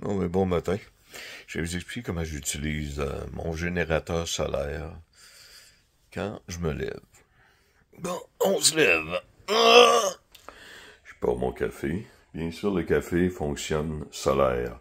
Oh, mais bon matin. Je vais vous expliquer comment j'utilise mon générateur solaire quand je me lève. Bon, on se lève. Je pars mon café. Bien sûr, le café fonctionne solaire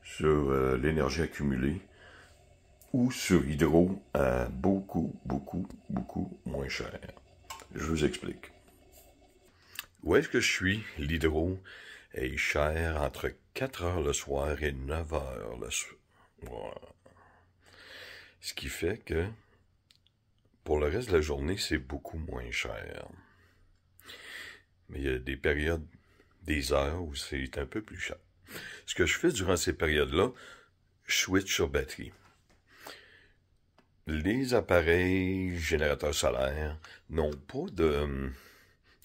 sur l'énergie accumulée ou sur hydro à beaucoup moins cher. Je vous explique. Où est-ce que je suis? L'hydro est cher entre 4 heures le soir et 9 heures le soir. Voilà. Ce qui fait que pour le reste de la journée, c'est beaucoup moins cher. Mais il y a des périodes, des heures où c'est un peu plus cher. Ce que je fais durant ces périodes-là, je switch sur batterie. Les appareils générateurs solaires n'ont pas de,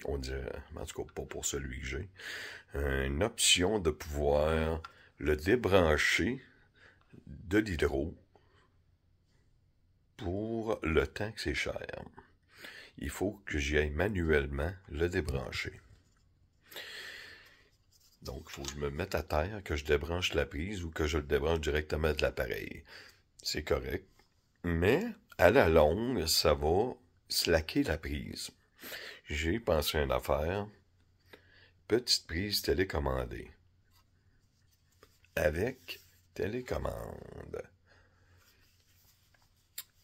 on dirait, en tout cas pas pour celui que j'ai, une option de pouvoir le débrancher de l'hydro pour le temps que c'est cher. Il faut que j'y aille manuellement le débrancher. Donc, il faut que je me mette à terre, que je débranche la prise ou que je le débranche directement de l'appareil. C'est correct. Mais, à la longue, ça va slacker la prise. J'ai pensé à une affaire. Petite prise télécommandée. Avec télécommande.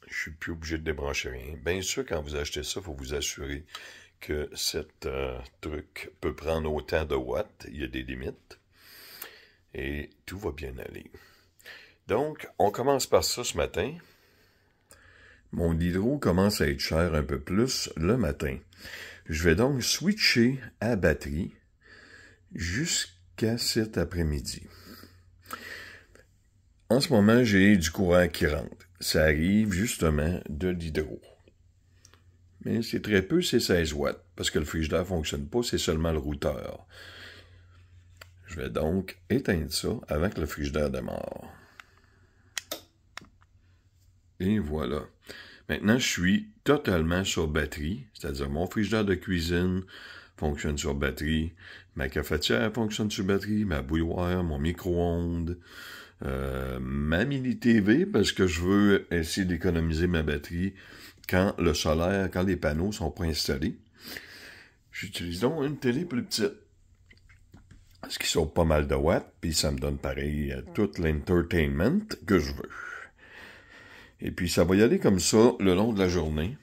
Je suis plus obligé de débrancher rien. Bien sûr, quand vous achetez ça, il faut vous assurer que cet truc peut prendre autant de watts. Il y a des limites. Et tout va bien aller. Donc, on commence par ça ce matin. Mon hydro commence à être cher un peu plus le matin. Je vais donc switcher à batterie jusqu'à cet après-midi. En ce moment, j'ai du courant qui rentre. Ça arrive justement de l'hydro. Mais c'est très peu, c'est 16 watts, parce que le frigidaire ne fonctionne pas, c'est seulement le routeur. Je vais donc éteindre ça avant que le frigidaire démarre. Et voilà. Maintenant, je suis totalement sur batterie, c'est-à-dire mon frigidaire de cuisine fonctionne sur batterie, ma cafetière fonctionne sur batterie, ma bouilloire, mon micro-ondes, ma mini-TV, parce que je veux essayer d'économiser ma batterie quand le solaire, quand les panneaux sont pas installés. J'utilise donc une télé plus petite, ce qui sauve pas mal de watts, puis ça me donne pareil tout l'entertainment que je veux. Et puis ça va y aller comme ça le long de la journée.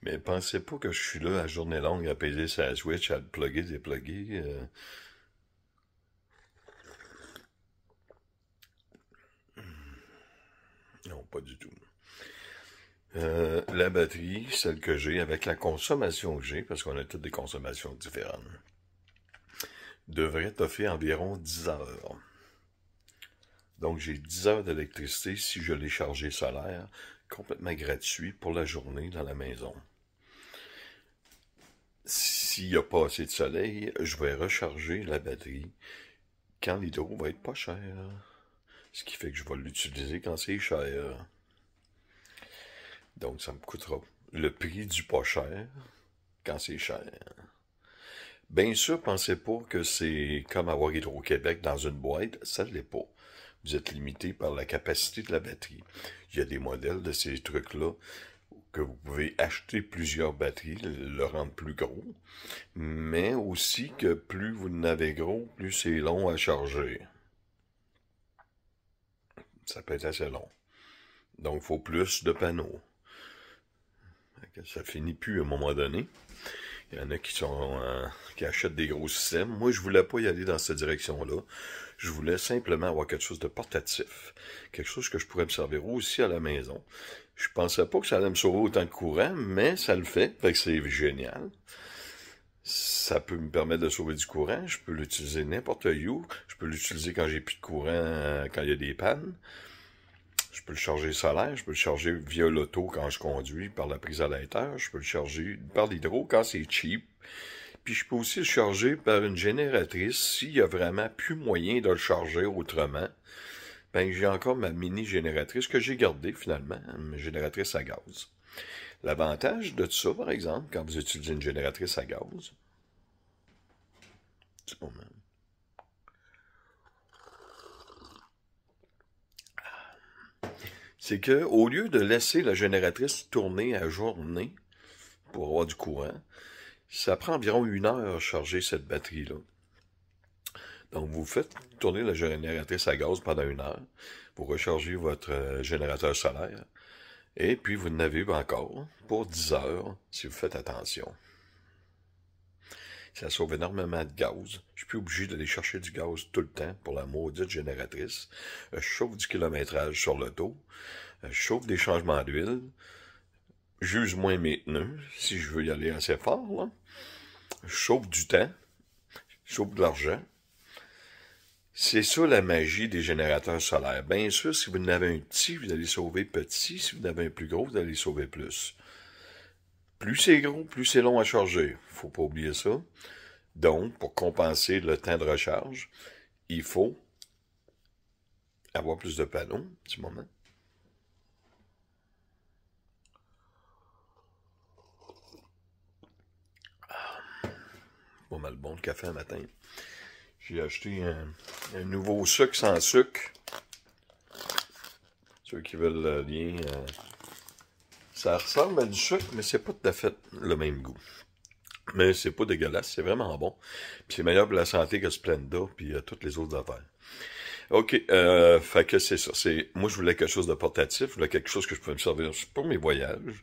Mais pensez pas que je suis là à journée longue à peser sur la Switch, à le plugger, dépluguer. Non, pas du tout. La batterie, celle que j'ai, avec la consommation que j'ai, parce qu'on a toutes des consommations différentes, devrait t'offrir environ 10 heures. Donc j'ai 10 heures d'électricité si je l'ai chargé solaire, complètement gratuit pour la journée dans la maison. S'il n'y a pas assez de soleil, je vais recharger la batterie quand l'hydro va être pas cher. Ce qui fait que je vais l'utiliser quand c'est cher. Donc ça me coûtera le prix du pas cher quand c'est cher. Bien sûr, pensez pas que c'est comme avoir Hydro-Québec dans une boîte, ça ne l'est pas. Vous êtes limité par la capacité de la batterie. Il y a des modèles de ces trucs-là que vous pouvez acheter plusieurs batteries, le rendre plus gros, mais aussi que plus vous en avez gros, plus c'est long à charger. Ça peut être assez long. Donc, il faut plus de panneaux. Ça finit plus à un moment donné. Il y en a qui achètent des gros systèmes. Moi, je voulais pas y aller dans cette direction-là. Je voulais simplement avoir quelque chose de portatif. Quelque chose que je pourrais me servir aussi à la maison. Je pensais pas que ça allait me sauver autant de courant, mais ça le fait. Fait que c'est génial. Ça peut me permettre de sauver du courant. Je peux l'utiliser n'importe où. Je peux l'utiliser quand j'ai plus de courant, quand il y a des pannes. Je peux le charger solaire, je peux le charger via l'auto quand je conduis par la prise à l'éther, je peux le charger par l'hydro quand c'est cheap. Puis je peux aussi le charger par une génératrice s'il y a vraiment plus moyen de le charger autrement. Ben j'ai encore ma mini génératrice que j'ai gardée finalement, une génératrice à gaz. L'avantage de ça, par exemple, quand vous utilisez une génératrice à gaz, c'est que au lieu de laisser la génératrice tourner à journée pour avoir du courant, ça prend environ 1 heure à charger cette batterie-là. Donc, vous faites tourner la génératrice à gaz pendant 1 heure, vous rechargez votre générateur solaire, et puis vous en avez encore pour 10 heures si vous faites attention. Ça sauve énormément de gaz. Je suis plus obligé d'aller chercher du gaz tout le temps pour la maudite génératrice. Je chauffe du kilométrage sur l'auto. Je chauffe des changements d'huile. J'use moins mes pneus si je veux y aller assez fort, là. Je chauffe du temps. Je chauffe de l'argent. C'est ça la magie des générateurs solaires. Bien sûr, si vous en avez un petit, vous allez sauver petit. Si vous en avez un plus gros, vous allez sauver plus. Plus c'est gros, plus c'est long à charger. Faut pas oublier ça. Donc, pour compenser le temps de recharge, il faut avoir plus de panneaux. Un petit moment. Pas mal bon le café un matin. J'ai acheté un nouveau sucre sans sucre. Ceux qui veulent le lien. Ça ressemble à du sucre, mais c'est pas tout à fait le même goût. Mais c'est pas dégueulasse, c'est vraiment bon. Puis c'est meilleur pour la santé que Splenda, puis toutes les autres affaires. OK, fait que c'est ça. Moi, je voulais quelque chose de portatif, je voulais quelque chose que je pouvais me servir pour mes voyages.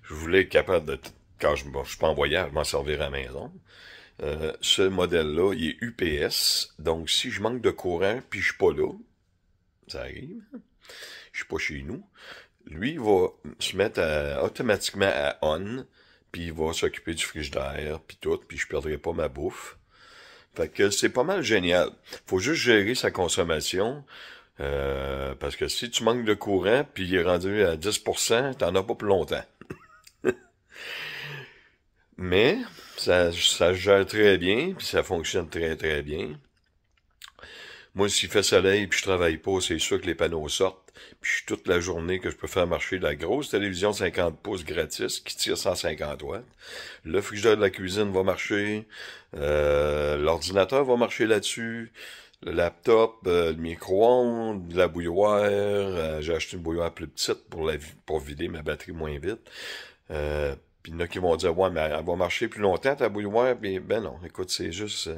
Je voulais être capable de, quand je suis pas en voyage, m'en servir à la maison. Ce modèle-là, il est UPS, donc si je manque de courant, puis je suis pas là, ça arrive, je suis pas chez nous, lui, il va se mettre automatiquement à on, puis il va s'occuper du frigidaire, puis tout, puis je perdrai pas ma bouffe. Fait que c'est pas mal génial. Faut juste gérer sa consommation, parce que si tu manques de courant, puis il est rendu à 10%, t'en as pas pour longtemps. Mais ça se gère très bien, puis ça fonctionne très très bien. Moi, s'il fait soleil puis je travaille pas, c'est sûr que les panneaux sortent. Puis je suis toute la journée que je peux faire marcher la grosse télévision 50 pouces gratis qui tire 150 watts. Le frigidaire de la cuisine va marcher. L'ordinateur va marcher là-dessus. Le laptop, le micro-ondes, la bouilloire. J'ai acheté une bouilloire plus petite pour vider ma batterie moins vite. Puis il y en a qui vont dire, ouais, mais elle va marcher plus longtemps, ta bouilloire. Puis, ben non, écoute, c'est juste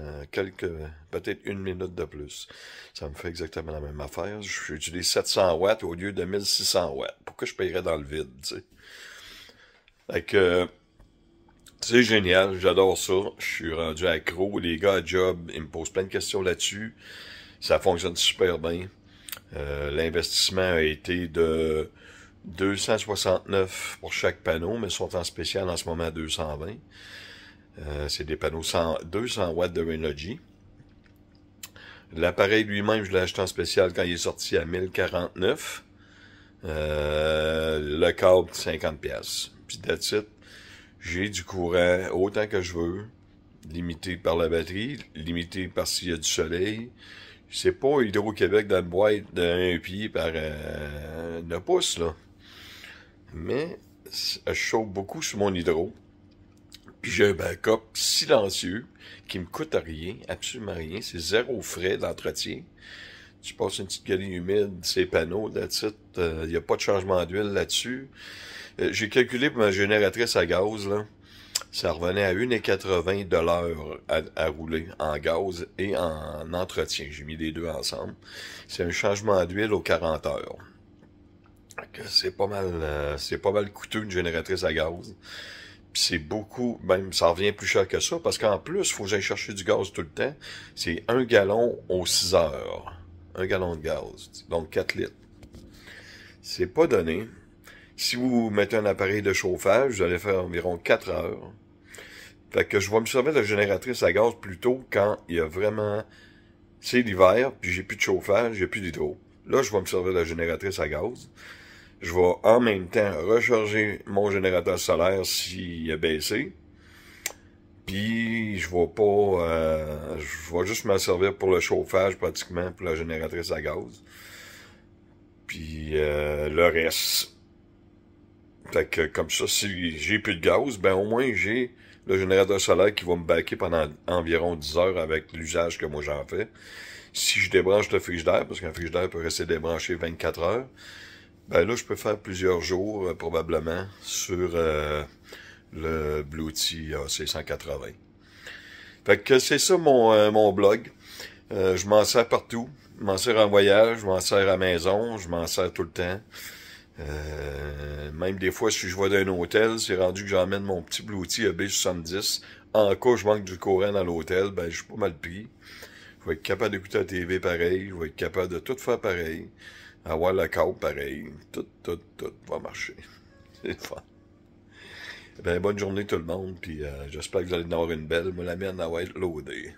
peut-être 1 minute de plus. Ça me fait exactement la même affaire. J'utilise 700 watts au lieu de 1600 watts. Pourquoi je paierais dans le vide, tu sais? Fait que, c'est génial, j'adore ça. Je suis rendu accro. Les gars à job, ils me posent plein de questions là-dessus. Ça fonctionne super bien. L'investissement a été de 269 pour chaque panneau, mais ils sont en spécial en ce moment à 220. C'est des panneaux 200 watts de Renogy. L'appareil lui-même, je l'ai acheté en spécial quand il est sorti à 1049. Le câble, 50$. Puis that's it. J'ai du courant autant que je veux. Limité par la batterie, limité par s'il y a du soleil. C'est pas Hydro-Québec dans une boîte d'un pied par 9 pouces, là. Mais je chauffe beaucoup sur mon hydro. Puis j'ai un backup silencieux qui me coûte rien, absolument rien. C'est 0 frais d'entretien. Tu passes une petite galerie humide, ces panneaux, that's it. Il n'y a pas de changement d'huile là-dessus. J'ai calculé pour ma génératrice à gaz, là. Ça revenait à 1,80 de l'heure à rouler en gaz et en entretien. J'ai mis les deux ensemble. C'est un changement d'huile aux 40 heures. C'est pas mal coûteux une génératrice à gaz. Puis c'est beaucoup, même ça revient plus cher que ça, parce qu'en plus, il faut que j'aille chercher du gaz tout le temps. C'est 1 gallon aux 6 heures. 1 gallon de gaz. Donc 4 litres. C'est pas donné. Si vous mettez un appareil de chauffage, vous allez faire environ 4 heures. Fait que je vais me servir de génératrice à gaz plutôt quand il y a vraiment... C'est l'hiver, puis j'ai plus de chauffage, j'ai plus d'hydro. Là, je vais me servir de génératrice à gaz. Je vais en même temps recharger mon générateur solaire s'il a baissé. Puis je vais pas... je vais juste m'en servir pour le chauffage pratiquement, pour la génératrice à gaz. Puis le reste... Fait que comme ça, si j'ai plus de gaz, ben au moins j'ai le générateur solaire qui va me baquer pendant environ 10 heures avec l'usage que moi j'en fais. Si je débranche le frigidaire, parce qu'un frigidaire peut rester débranché 24 heures, Ben là, je peux faire plusieurs jours, probablement, sur le Bluetooth AC180. Fait que c'est ça mon blog. Je m'en sers partout. Je m'en sers en voyage, je m'en sers à la maison, je m'en sers tout le temps. Même des fois, si je vais dans un hôtel, c'est rendu que j'emmène mon petit Bluetooth EB70. En cas, je manque du courant dans l'hôtel, ben je suis pas mal pris. Je vais être capable d'écouter la TV pareil, je vais être capable de tout faire pareil, avoir le câble pareil, tout va marcher. C'est le fun. Ben, bonne journée tout le monde, puis j'espère que vous allez en avoir une belle. Moi, la mienne, elle va être loadée.